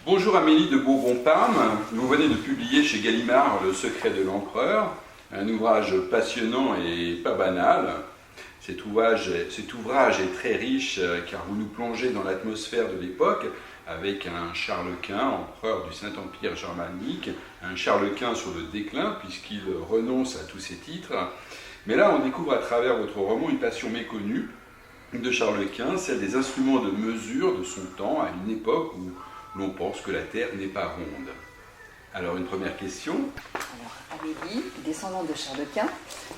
Bonjour Amélie de Bourbon-Parme, vous venez de publier chez Gallimard Le secret de l'empereur, un ouvrage passionnant et pas banal. Cet ouvrage est très riche car vous nous plongez dans l'atmosphère de l'époque avec un Charles Quint, empereur du Saint-Empire germanique, un Charles Quint sur le déclin puisqu'il renonce à tous ses titres. Mais là on découvre à travers votre roman une passion méconnue de Charles Quint, celle des instruments de mesure de son temps à une époque où l'on pense que la Terre n'est pas ronde. Alors, une première question. Alors, Amélie, descendante de Charles Quint,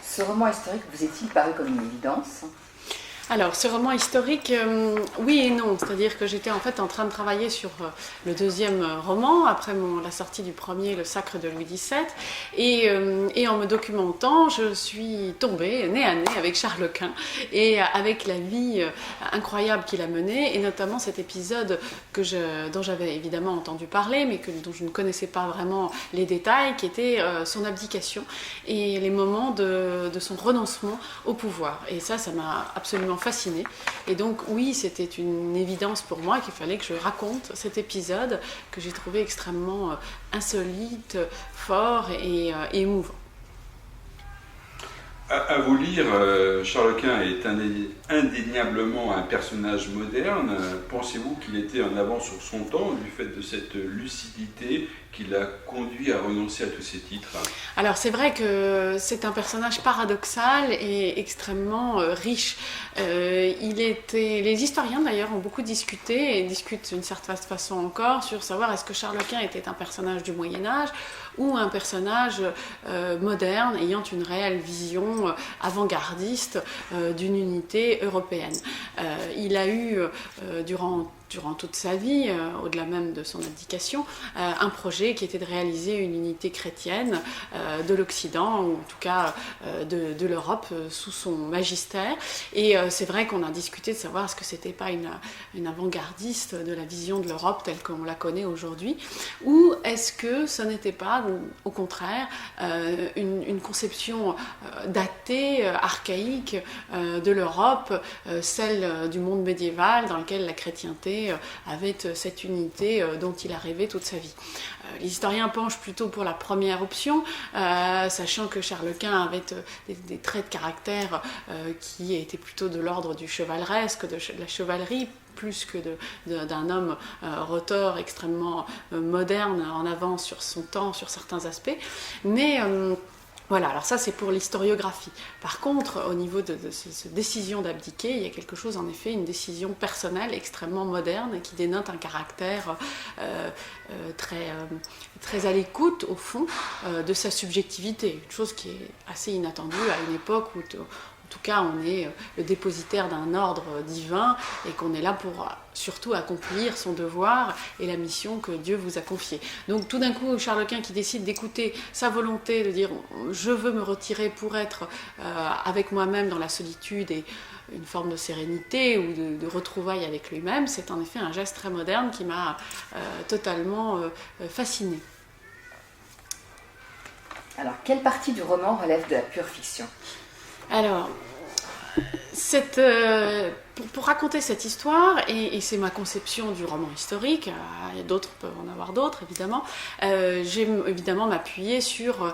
ce roman historique vous est-il paru comme une évidence ? Alors, ce roman historique, oui et non. C'est-à-dire que j'étais en fait en train de travailler sur le deuxième roman, après la sortie du premier, Le Sacre de Louis XVII. Et en me documentant, je suis tombée nez à nez avec Charles Quint et avec la vie incroyable qu'il a menée, et notamment cet épisode dont j'avais évidemment entendu parler, mais dont je ne connaissais pas vraiment les détails, qui était son abdication et les moments de son renoncement au pouvoir. Et ça m'a absolument fascinée. Et donc oui, c'était une évidence pour moi qu'il fallait que je raconte cet épisode que j'ai trouvé extrêmement insolite, fort et émouvant. À vous lire, Charles Quint est indéniablement un personnage moderne. Pensez-vous qu'il était en avance sur son temps du fait de cette lucidité qui l'a conduit à renoncer à tous ses titres? Alors c'est vrai que c'est un personnage paradoxal et extrêmement riche. Les historiens d'ailleurs ont beaucoup discuté et discutent d'une certaine façon encore sur savoir est-ce que Charles Quint était un personnage du Moyen-Âge ou un personnage moderne ayant une réelle vision avant-gardiste d'une unité européenne. Il a eu durant toute sa vie, au-delà même de son abdication, un projet qui était de réaliser une unité chrétienne de l'Occident, ou en tout cas de l'Europe, sous son magistère. Et c'est vrai qu'on a discuté de savoir est-ce que c'était pas une avant-gardiste de la vision de l'Europe telle qu'on la connaît aujourd'hui, ou est-ce que ce n'était pas, au contraire, une conception datée, archaïque de l'Europe, celle du monde médiéval dans lequel la chrétienté avait cette unité dont il a rêvé toute sa vie. Les historiens penchent plutôt pour la première option, sachant que Charles Quint avait des traits de caractère qui étaient plutôt de l'ordre du chevaleresque, de la chevalerie, plus que d'un homme retors extrêmement moderne, en avance sur son temps, sur certains aspects. Mais voilà, alors ça c'est pour l'historiographie. Par contre, au niveau de cette décision d'abdiquer, il y a quelque chose, en effet, une décision personnelle extrêmement moderne qui dénote un caractère très à l'écoute, au fond, de sa subjectivité. Une chose qui est assez inattendue à une époque où, en tout cas, on est le dépositaire d'un ordre divin et qu'on est là pour surtout accomplir son devoir et la mission que Dieu vous a confiée. Donc tout d'un coup, Charles Quint qui décide d'écouter sa volonté, de dire « je veux me retirer pour être avec moi-même dans la solitude et une forme de sérénité ou de retrouvailles avec lui-même », c'est en effet un geste très moderne qui m'a totalement fascinée. Alors, quelle partie du roman relève de la pure fiction ? Alors, pour raconter cette histoire, et c'est ma conception du roman historique, d'autres peuvent en avoir d'autres évidemment, j'ai évidemment m'appuyer sur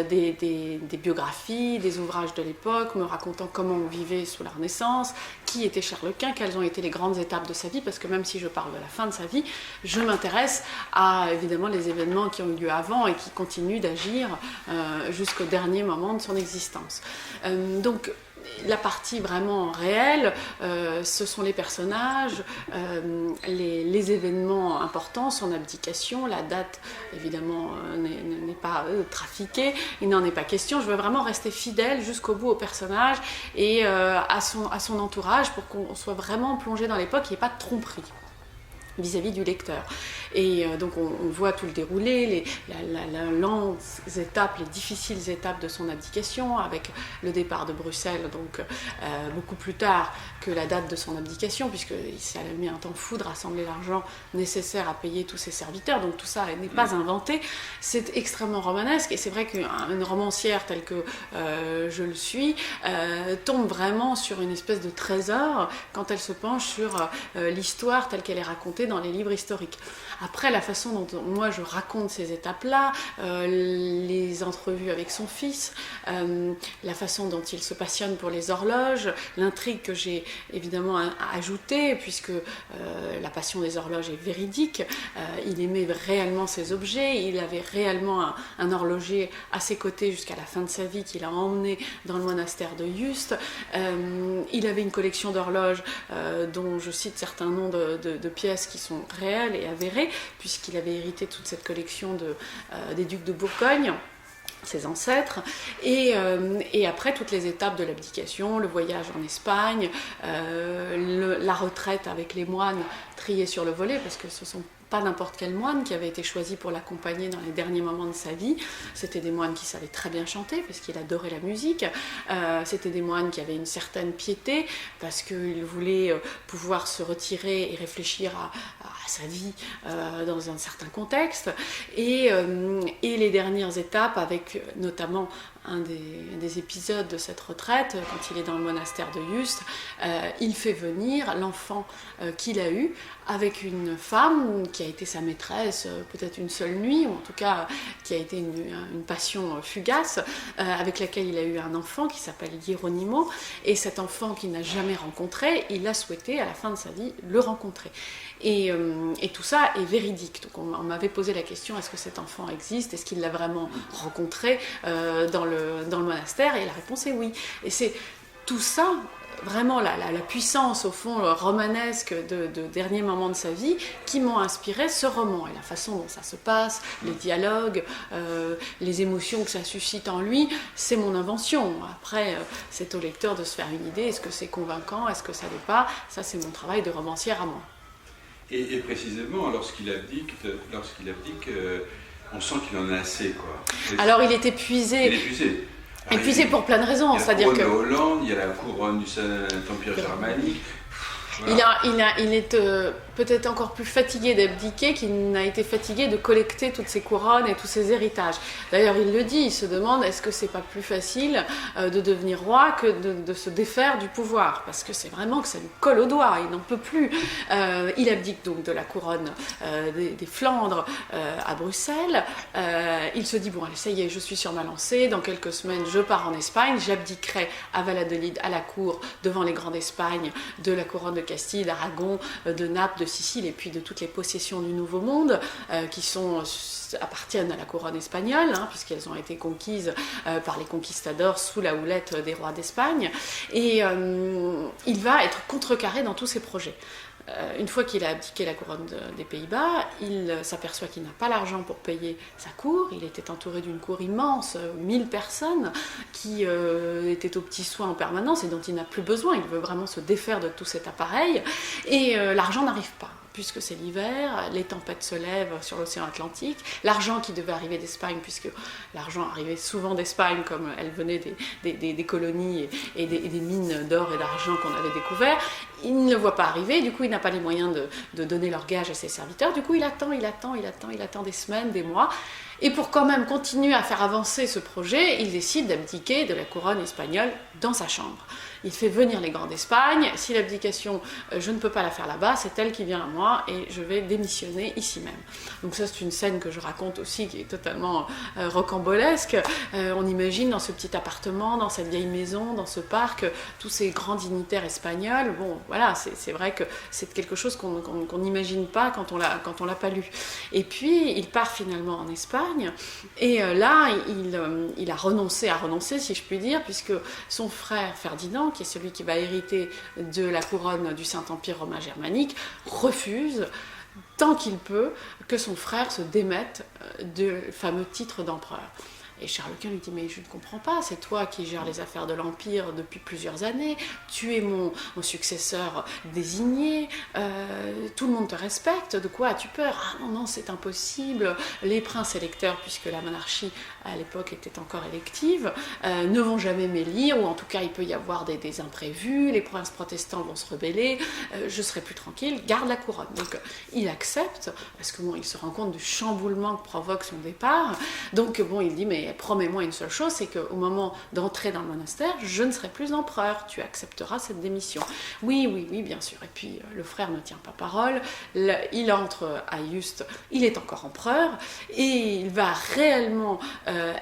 des biographies, des ouvrages de l'époque, me racontant comment on vivait sous la Renaissance, qui était Charles Quint, quelles ont été les grandes étapes de sa vie, parce que même si je parle de la fin de sa vie, je m'intéresse à évidemment les événements qui ont eu lieu avant et qui continuent d'agir jusqu'au dernier moment de son existence. Donc, la partie vraiment réelle, ce sont les personnages, les événements importants, son abdication, la date évidemment n'est pas trafiquée, il n'en est pas question. Je veux vraiment rester fidèle jusqu'au bout au personnage et à son entourage pour qu'on soit vraiment plongé dans l'époque, il n'y ait pas de tromperie vis-à-vis du lecteur. Et donc on voit tout le déroulé, les lentes étapes, les difficiles étapes de son abdication, avec le départ de Bruxelles, donc beaucoup plus tard que la date de son abdication, puisque ça a mis un temps fou de rassembler l'argent nécessaire à payer tous ses serviteurs, donc tout ça n'est pas inventé, c'est extrêmement romanesque, et c'est vrai qu'une romancière telle que je le suis, tombe vraiment sur une espèce de trésor quand elle se penche sur l'histoire telle qu'elle est racontée raconté dans les livres historiques. Après, la façon dont moi je raconte ces étapes-là, les entrevues avec son fils, la façon dont il se passionne pour les horloges, l'intrigue que j'ai évidemment ajoutée, puisque la passion des horloges est véridique, il aimait réellement ces objets, il avait réellement un horloger à ses côtés jusqu'à la fin de sa vie qu'il a emmené dans le monastère de Yuste. Il avait une collection d'horloges dont je cite certains noms de pièces qui sont réelles et avérées, puisqu'il avait hérité toute cette collection des ducs de Bourgogne, ses ancêtres, et après toutes les étapes de l'abdication, le voyage en Espagne, la retraite avec les moines triés sur le volet, parce que ce sont pas n'importe quel moine qui avait été choisi pour l'accompagner dans les derniers moments de sa vie. C'était des moines qui savaient très bien chanter, parce qu'il adorait la musique. C'était des moines qui avaient une certaine piété, parce qu'il voulait pouvoir se retirer et réfléchir à sa vie dans un certain contexte. Et les dernières étapes, avec notamment un des épisodes de cette retraite, quand il est dans le monastère de Yuste, il fait venir l'enfant qu'il a eu avec une femme qui a été sa maîtresse peut-être une seule nuit, ou en tout cas qui a été une passion fugace, avec laquelle il a eu un enfant qui s'appelle Hieronimo, et cet enfant qu'il n'a jamais rencontré, il a souhaité à la fin de sa vie le rencontrer. Et tout ça est véridique. Donc on m'avait posé la question, est-ce que cet enfant existe? Est-ce qu'il l'a vraiment rencontré dans le monastère? Et la réponse est oui. Et c'est tout ça, vraiment la puissance au fond romanesque de derniers moments de sa vie, qui m'ont inspiré ce roman. Et la façon dont ça se passe, les dialogues, les émotions que ça suscite en lui, c'est mon invention. Après, c'est au lecteur de se faire une idée. Est-ce que c'est convaincant? Est-ce que ça l'est pas? Ça, c'est mon travail de romancière à moi. Et précisément, lorsqu'il abdique, on sent qu'il en a assez, quoi. Alors, il est épuisé. Il est épuisé. Épuisé pour plein de raisons. Il y a la couronne de Hollande, il y a la couronne du Saint-Empire germanique. Voilà. Il est peut-être encore plus fatigué d'abdiquer qu'il n'a été fatigué de collecter toutes ces couronnes et tous ces héritages. D'ailleurs, il le dit, il se demande, est-ce que c'est pas plus facile de devenir roi que de se défaire du pouvoir? Parce que c'est vraiment que ça lui colle au doigt, il n'en peut plus. Il abdique donc de la couronne des Flandres à Bruxelles. Il se dit, bon, allez, ça y est, je suis sur ma lancée, dans quelques semaines, je pars en Espagne, j'abdiquerai à Valladolid, à la cour, devant les grands d'Espagne, de la couronne de Castille, d'Aragon, de Naples, de Sicile, et puis de toutes les possessions du Nouveau Monde qui appartiennent à la couronne espagnole, puisqu'elles ont été conquises par les conquistadors sous la houlette des rois d'Espagne. Et il va être contrecarré dans tous ses projets. Une fois qu'il a abdiqué la couronne des Pays-Bas, il s'aperçoit qu'il n'a pas l'argent pour payer sa cour. Il était entouré d'une cour immense, 1000 personnes, qui étaient aux petits soins en permanence et dont il n'a plus besoin. Il veut vraiment se défaire de tout cet appareil. Et l'argent n'arrive pas, puisque c'est l'hiver, les tempêtes se lèvent sur l'océan Atlantique. L'argent qui devait arriver d'Espagne, puisque l'argent arrivait souvent d'Espagne, comme elle venait des colonies et des mines d'or et d'argent qu'on avait découvertes, il ne le voit pas arriver, du coup il n'a pas les moyens de donner leur gage à ses serviteurs, du coup il attend des semaines, des mois, et pour quand même continuer à faire avancer ce projet, il décide d'abdiquer de la couronne espagnole dans sa chambre. Il fait venir les grands d'Espagne, si l'abdication, je ne peux pas la faire là-bas, c'est elle qui vient à moi et je vais démissionner ici même. Donc ça c'est une scène que je raconte aussi qui est totalement rocambolesque. On imagine dans ce petit appartement, dans cette vieille maison, dans ce parc, tous ces grands dignitaires espagnols. Bon voilà, c'est vrai que c'est quelque chose qu'on n'imagine pas quand on l'a pas lu. Et puis il part finalement en Espagne et là il a renoncé à renoncer, si je puis dire, puisque son frère Ferdinand, qui est celui qui va hériter de la couronne du Saint-Empire romain germanique, refuse, tant qu'il peut, que son frère se démette du fameux titre d'empereur. Et Charles Quint lui dit, mais je ne comprends pas, c'est toi qui gères les affaires de l'Empire depuis plusieurs années, tu es mon successeur désigné, tout le monde te respecte, de quoi as-tu peur? Ah non, c'est impossible, les princes électeurs, puisque la monarchie à l'époque était encore élective, ne vont jamais m'élire, ou en tout cas il peut y avoir des imprévus, les princes protestants vont se rebeller, je serai plus tranquille, garde la couronne. Donc il accepte, parce que il se rend compte du chamboulement que provoque son départ, donc il dit, mais mais promets-moi une seule chose, c'est qu'au moment d'entrer dans le monastère, je ne serai plus empereur, tu accepteras cette démission. Oui, oui, oui, bien sûr. Et puis le frère ne tient pas parole, il entre à Yuste, il est encore empereur, et il va réellement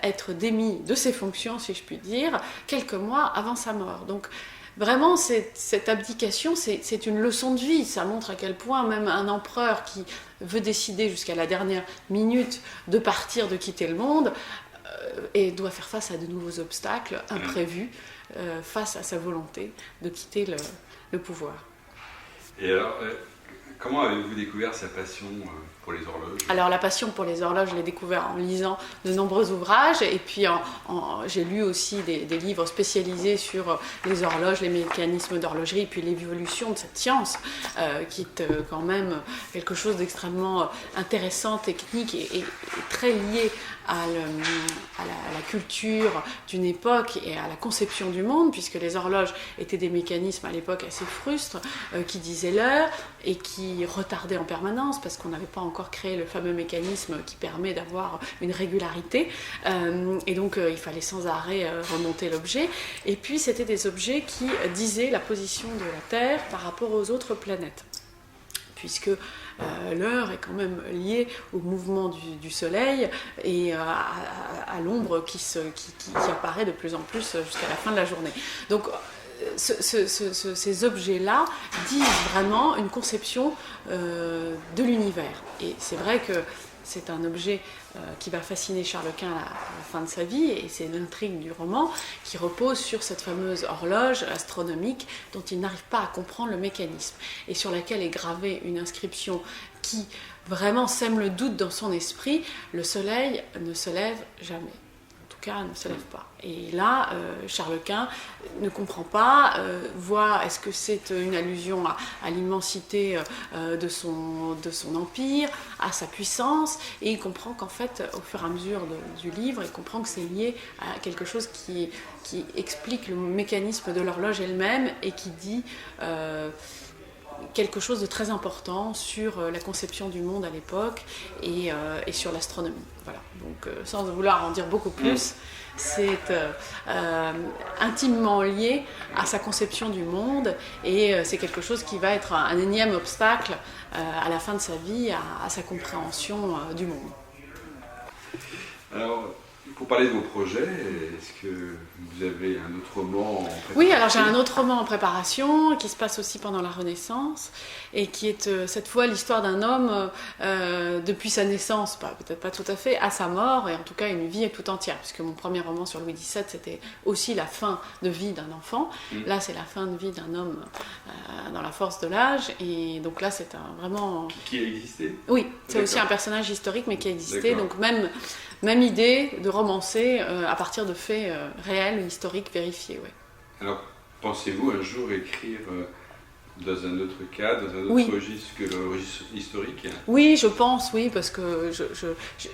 être démis de ses fonctions, si je puis dire, quelques mois avant sa mort. Donc vraiment, cette abdication, c'est une leçon de vie. Ça montre à quel point même un empereur qui veut décider jusqu'à la dernière minute de partir, de quitter le monde, et doit faire face à de nouveaux obstacles imprévus, face à sa volonté de quitter le pouvoir. Et alors, comment avez-vous découvert sa passion pour les horloges? Alors la passion pour les horloges, je l'ai découvert en lisant de nombreux ouvrages, et puis j'ai lu aussi des livres spécialisés sur les horloges, les mécanismes d'horlogerie, et puis l'évolution de cette science, qui est quand même quelque chose d'extrêmement intéressant, technique, et très lié à la culture d'une époque et à la conception du monde, puisque les horloges étaient des mécanismes à l'époque assez frustres, qui disaient l'heure et qui retardaient en permanence, parce qu'on n'avait pas encore créé le fameux mécanisme qui permet d'avoir une régularité, et donc il fallait sans arrêt remonter l'objet. Et puis c'était des objets qui disaient la position de la Terre par rapport aux autres planètes, puisque l'heure est quand même liée au mouvement du Soleil et à l'ombre qui apparaît de plus en plus jusqu'à la fin de la journée. Donc ces objets-là disent vraiment une conception de l'univers. Et c'est vrai que c'est un objet qui va fasciner Charles Quint à la fin de sa vie, et c'est l'intrigue du roman qui repose sur cette fameuse horloge astronomique dont il n'arrive pas à comprendre le mécanisme, et sur laquelle est gravée une inscription qui vraiment sème le doute dans son esprit: le soleil ne se lève jamais. Ne se lève pas. Et là, Charles Quint ne comprend pas, voit est-ce que c'est une allusion à l'immensité de son empire, à sa puissance, et il comprend qu'en fait, au fur et à mesure du livre, il comprend que c'est lié à quelque chose qui explique le mécanisme de l'horloge elle-même, et qui dit quelque chose de très important sur la conception du monde à l'époque, et sur l'astronomie. Voilà. Donc, sans vouloir en dire beaucoup plus, c'est intimement lié à sa conception du monde, et c'est quelque chose qui va être un énième obstacle à la fin de sa vie à sa compréhension du monde. Alors, pour parler de vos projets, est-ce que vous avez un autre roman en préparation? Oui, alors j'ai un autre roman en préparation qui se passe aussi pendant la Renaissance, et qui est cette fois l'histoire d'un homme depuis sa naissance, peut-être pas tout à fait, à sa mort, et en tout cas une vie tout entière, puisque mon premier roman sur Louis XVII, c'était aussi la fin de vie d'un enfant. Là, c'est la fin de vie d'un homme dans la force de l'âge, et donc là, c'est vraiment... Qui a existé? Oui, c'est aussi un personnage historique, mais qui a existé, donc même idée de romancer à partir de faits réels, historiques, vérifiés. Ouais. Alors, pensez-vous un jour écrire dans un autre cadre, dans un autre Oui. registre que le registre historique? Oui, je pense, oui, parce que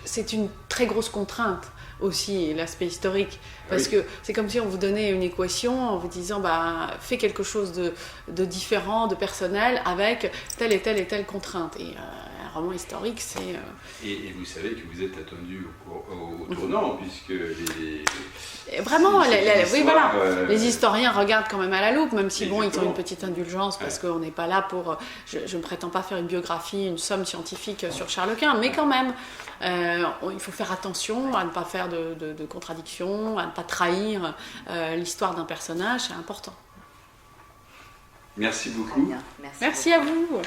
c'est une très grosse contrainte aussi, l'aspect historique. Parce que c'est comme si on vous donnait une équation en vous disant fais quelque chose de différent, de personnel, avec telle et telle et telle contrainte. Et un roman historique, c'est... Et vous savez que vous êtes attendu au tournant, puisque Vraiment, les historiens regardent quand même à la loupe, même si ils ont une petite indulgence, parce qu'on n'est pas là pour... Je ne prétends pas faire une biographie, une somme scientifique sur Charles Quint, mais quand même, il faut faire attention à ne pas faire de contradictions, à ne pas trahir l'histoire d'un personnage, c'est important. Merci beaucoup. Très bien. Merci à vous.